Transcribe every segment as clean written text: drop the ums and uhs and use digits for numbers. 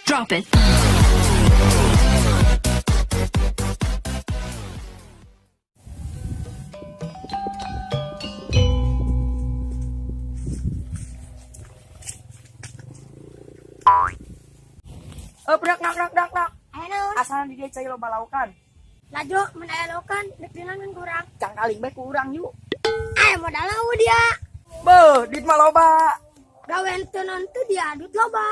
Drop it. Berak nak. Ayo, Asal di dia cai loba laukan. laju menayalokan dekinan kan kurang. Cang kaling bae kurang yuk. Ayo modal lawa dia. Beuh, dit mah loba. Gawen tunon tuh dia adut loba.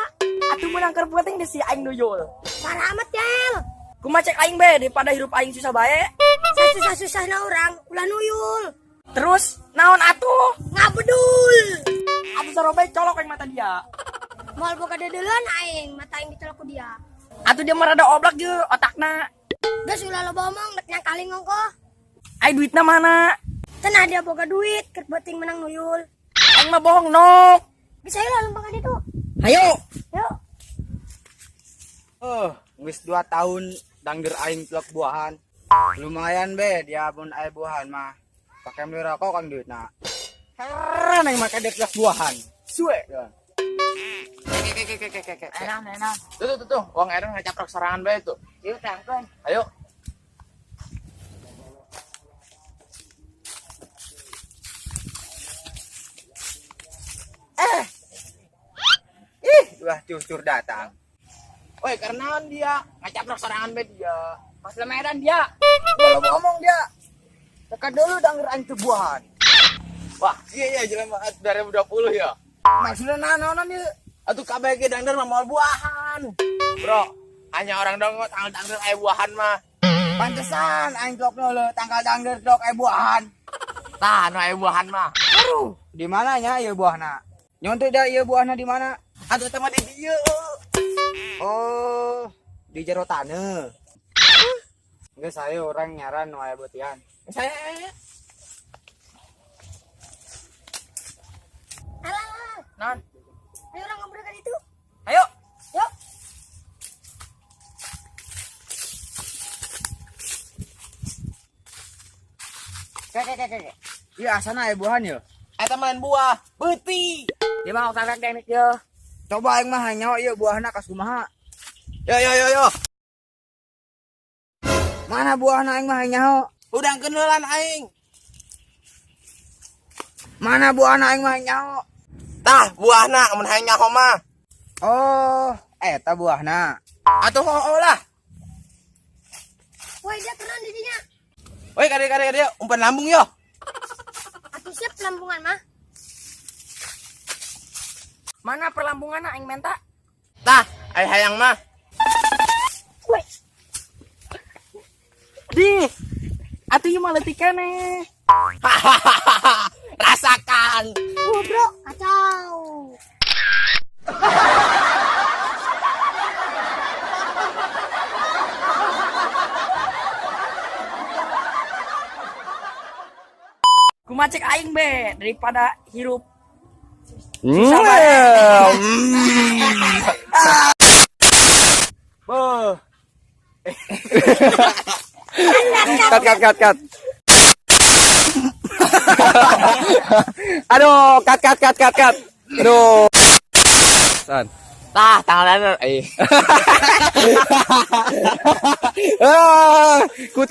Atuh menang keur penting di si aing nuyul. Parah amat Jel. Kumaha cek aing bae daripada hirup aing susah bae. Susah-susahna orang ulah nuyul. Terus naon atuh? Ngabedul. Atuh sarobe colok aing mata dia. Moal boga dedelan aing, mata aing dicelok ku dia. Atuh dia mah rada oblak je otakna. Geus ulah loba omong dek nyangkaling ngongko. Ai duitna mana? Cenah dia boga duit keur beuting menang nuyul. Aing mah bohong nok. Bisa ya lempang ka ditu. Hayo. Yuk. Geus 2 tahun dangger aing plek buahan. Lumayan be dia pun aya buahan mah. Pake beli rokok kang duitna. Heran aing make plek buahan. Suwe ya. Enak. Tuh, uang Eren ngacaprok serangan bae tuh. Yuk tangkeun. Ayo. Wah, cucur datang. Woi, karenaan dia ngacaprok serangan bae dia. Pas lemeran dia. Kalau ngomong dia. Tekan dulu dangger aing teu buahan. Wah, iya jelema 2020 ya. Maksudnya naonan ieu? Atuh kabeh ge dangder mah moal buahan. Bro, hanya orang dongo tanggal dangder aya buahan mah. Pantesan aing tok nolo tanggal dangder tok aya buahan. Tah, nu aya buahan mah. Aduh, di mana nya ieu buahna? Nyontoh da ieu buahna di mana? Atuh teh mah di dieu. Oh, di jero taneuh. Geus saya orang nyaran nu aya beutihan. Saya Alah. Non. Ayo orang ngobrol ka ditu. Ayo. Yuk. Kek. Ieu asana aya buahan ya? Eta main buah, beuti. Dia mah otak teknik ye. Coba aing mah hanyaho ieu buahna kas kumaha. Yo. Mana buahna aing mah hanyaho? Udang kenelan aing. Mana buahna aing mah hanyaho? Tah, buahna mun hanyaho mah. Oh, eta buahna. Atuh hooh lah. Woi dia turun di dinya. Woi, kade umpan lambung yo. Atuh siap lambungan mah. Mana perlambungan aing menta? Tah, ai hayang mah. Woi. Di. Atuh ieu mah leutik keneh. Rasakan. Bro, kacau. Kumaha cek aing be daripada hirup. Boh. Cut. Aduh, cut. Aduh. San. Tah, tangan Kut.